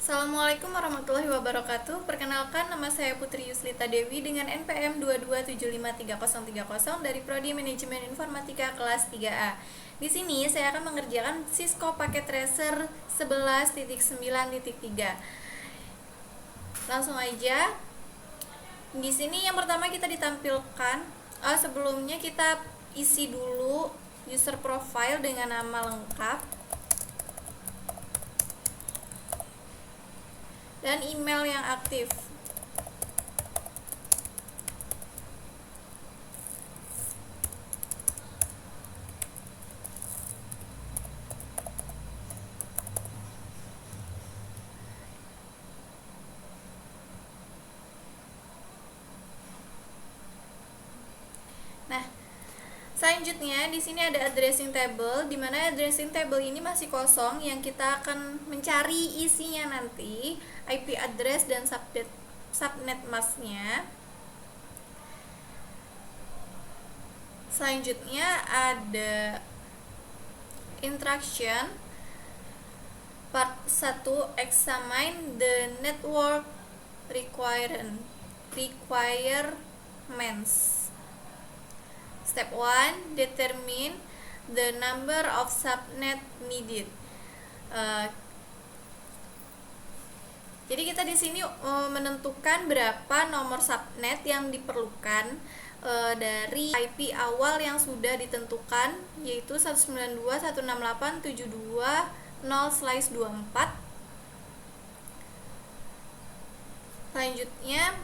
Assalamualaikum warahmatullahi wabarakatuh. Perkenalkan, nama saya Putri Yuslita Dewi dengan NPM 227533030 dari Prodi Manajemen Informatika kelas 3A. Di sini saya akan mengerjakan Cisco Packet Tracer 11.9.3. Langsung aja. Di sini yang pertama kita ditampilkan, sebelumnya kita isi dulu user profile dengan nama lengkap dan email yang aktif. Nah, selanjutnya di sini ada addressing table, di mana addressing table ini masih kosong yang kita akan mencari isinya nanti, IP address dan subnet masknya. Selanjutnya ada instruction part 1, examine the network requirements. Step 1, determine the number of subnet needed. Jadi kita di sini menentukan berapa nomor subnet yang diperlukan dari IP awal yang sudah ditentukan, yaitu 192.168.72.0/24. Selanjutnya,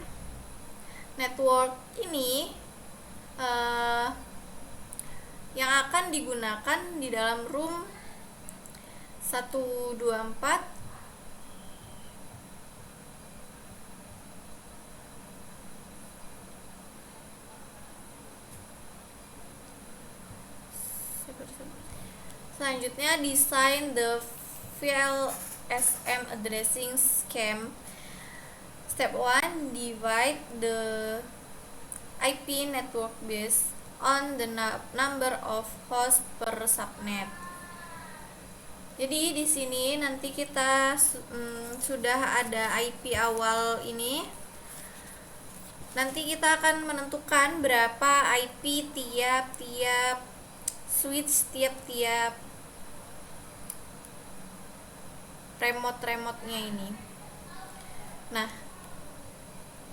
network ini yang akan digunakan di dalam room 124 Selanjutnya, design the VLSM addressing scheme. Step 1, divide the IP network based on the number of host per subnet. Jadi di sini nanti kita sudah ada IP awal ini. Nanti kita akan menentukan berapa IP tiap-tiap switch, tiap-tiap remote-nya ini. Nah,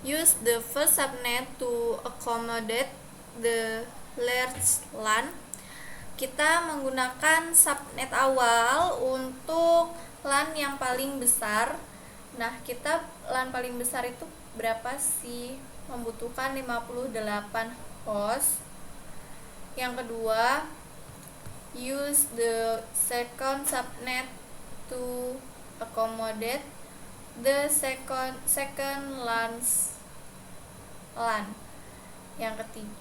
use the first subnet to accommodate the large LAN. Kita menggunakan subnet awal untuk LAN yang paling besar. Nah, kita LAN paling besar itu berapa sih? Membutuhkan 58 host. Yang kedua, use the second subnet to accommodate the second LAN. Yang ketiga,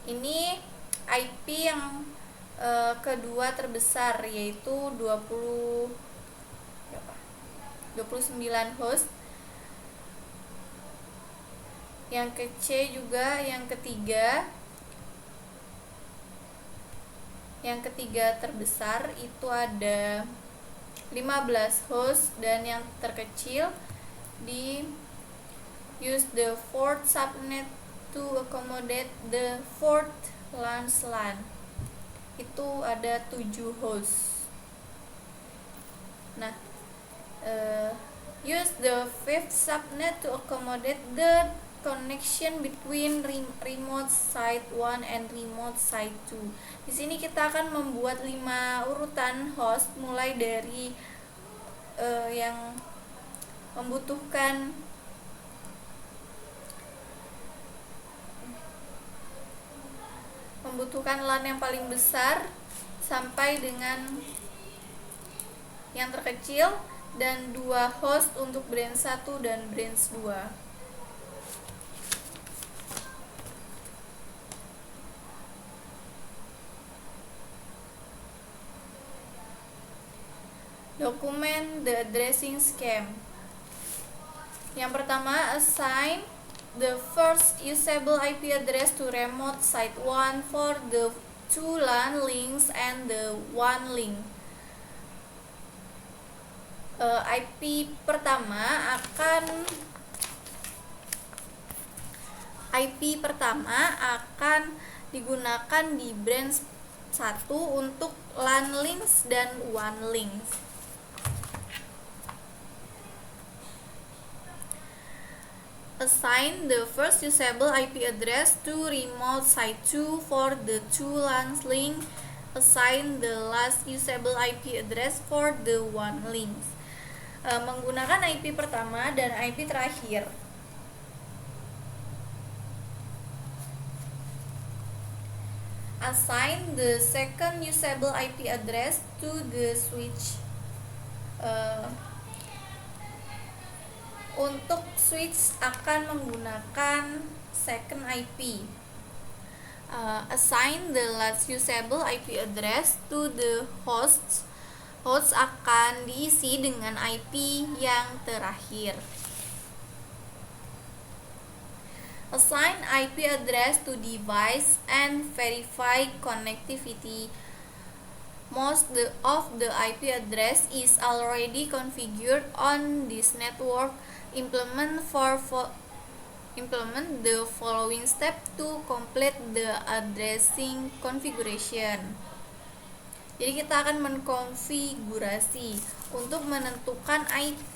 ini IP yang kedua terbesar, yaitu 29 host. Yang kecil juga yang ketiga terbesar itu ada 15 host, dan yang terkecil di use the fourth subnet to accommodate the fourth LAN. Itu ada 7 host. Nah, use the fifth subnet to accommodate the connection between remote site 1 and remote site 2. Di sini kita akan membuat 5 urutan host mulai dari yang membutuhkan LAN yang paling besar sampai dengan yang terkecil, dan 2 host untuk branch 1 dan branch 2. Document the addressing scheme. Yang pertama, assign the first usable IP address to remote site 1 for the 2 LAN links and the 1 link. IP pertama akan digunakan di branch 1 untuk LAN links dan WAN links. Assign the first usable IP address to remote site 2 for the 2 LAN links. Assign the last usable IP address for the WAN links. Menggunakan IP pertama dan IP terakhir. Assign the second usable IP address to the switch. Untuk switch akan menggunakan second IP. Assign the last usable IP address to the hosts. Host akan diisi dengan IP yang terakhir. Assign IP address to device and verify connectivity. Most of the IP address is already configured on this network. Implement the following step to complete the addressing configuration. Jadi kita akan mengkonfigurasi untuk menentukan IP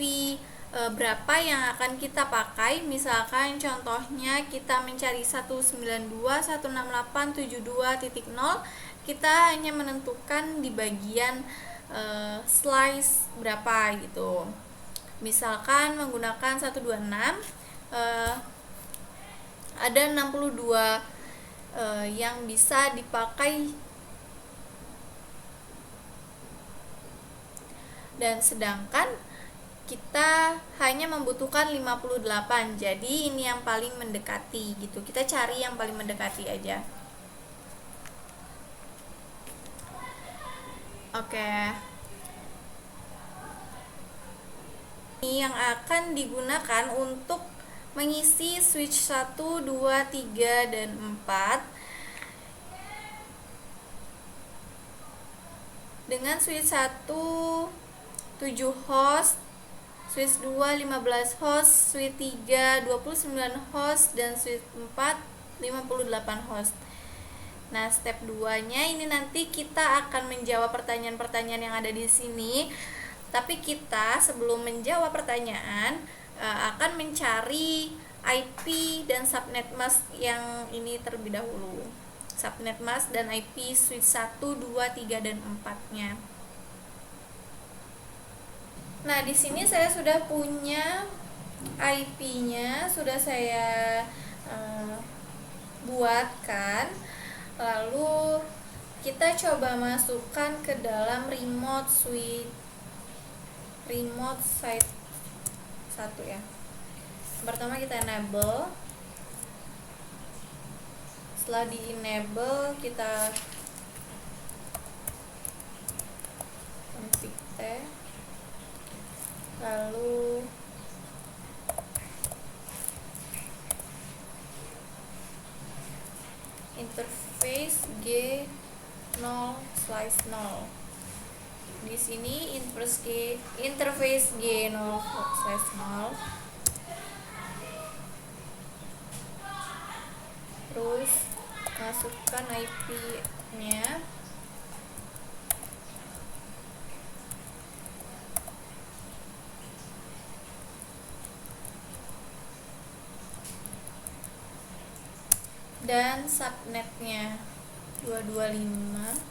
berapa yang akan kita pakai. Misalkan contohnya kita mencari 192.168.72.0, kita hanya menentukan di bagian slice berapa gitu. Misalkan menggunakan 126, ada 62 yang bisa dipakai, dan sedangkan kita hanya membutuhkan 58. Jadi ini yang paling mendekati gitu. Kita cari yang paling mendekati aja. Oke. Ini yang akan digunakan untuk mengisi switch 1, 2, 3, dan 4. Dengan switch 1 7 host, switch 2 15 host, switch 3 29 host, dan switch 4 58 host. Nah, step 2-nya ini nanti kita akan menjawab pertanyaan-pertanyaan yang ada di sini. Tapi kita sebelum menjawab pertanyaan akan mencari IP dan subnet mask yang ini terlebih dahulu. Subnet mask dan IP switch 1, 2, 3, dan 4-nya. Nah, di sini saya sudah punya IP-nya, sudah saya buatkan. Lalu kita coba masukkan ke dalam remote site 1 ya. Pertama kita enable. Setelah di enable kita config T, lalu interface G0/0. Di sini interface G0/0. Terus masukkan IP-nya. Dan subnetnya 225.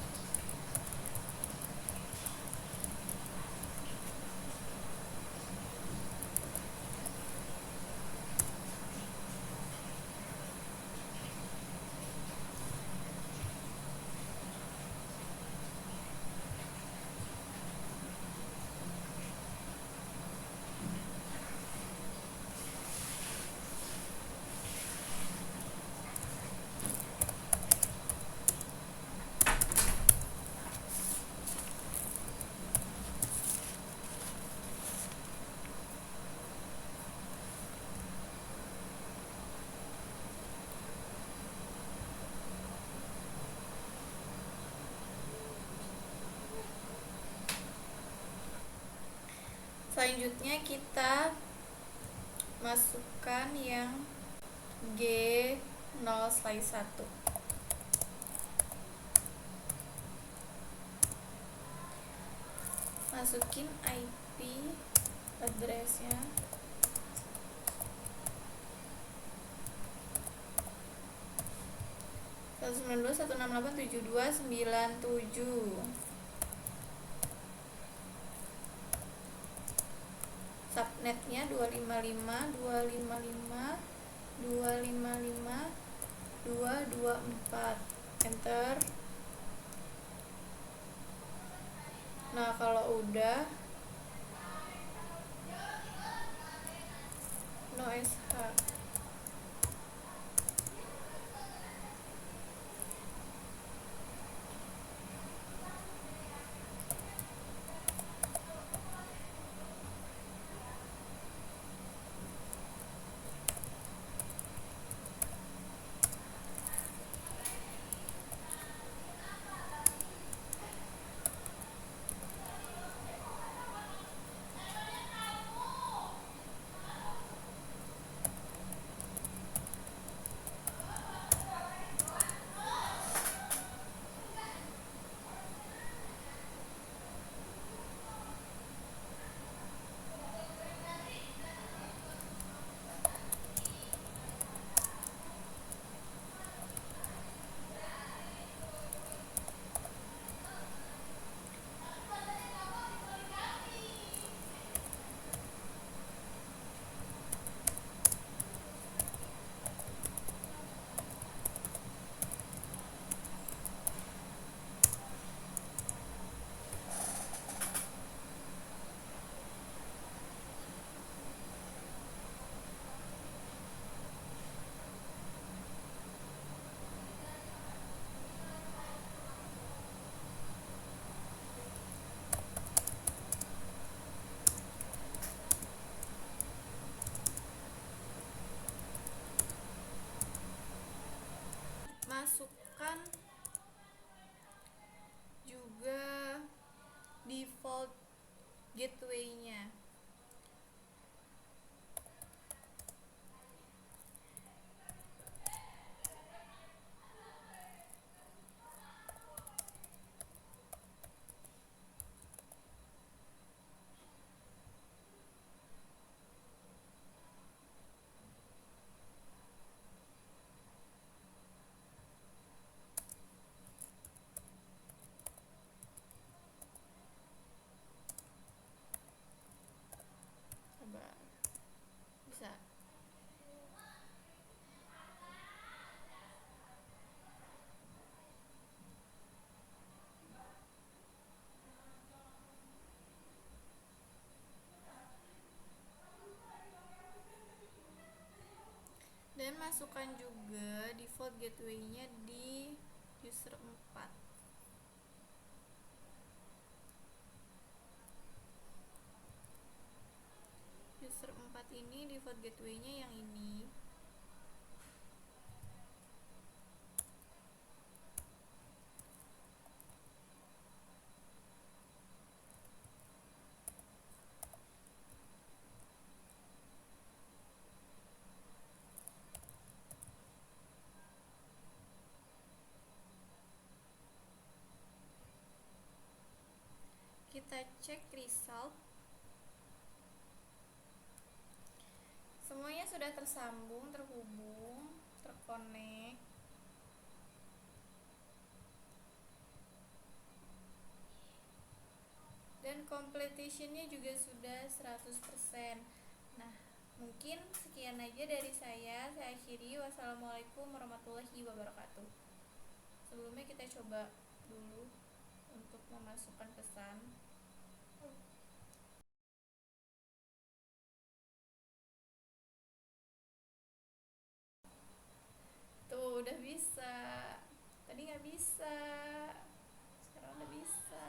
Selanjutnya kita masukkan yang G0/1. Masukin IP addressnya. Subnetnya 255.255.255.224. Enter. Nah, kalau udah no SH. Masukkan juga default gateway-nya. Sabar. Bisa. Dan masukkan juga default gateway-nya di user 4. User 4 ini default gateway-nya yang ini. Kita cek result. Semuanya sudah tersambung, terhubung, terkonek. Dan completion-nya juga sudah 100%. Nah, mungkin sekian aja dari saya. Saya akhiri. Wassalamualaikum warahmatullahi wabarakatuh. Sebelumnya kita coba dulu untuk memasukkan pesan. Tuh, udah bisa. Tadi nggak bisa. Sekarang udah bisa.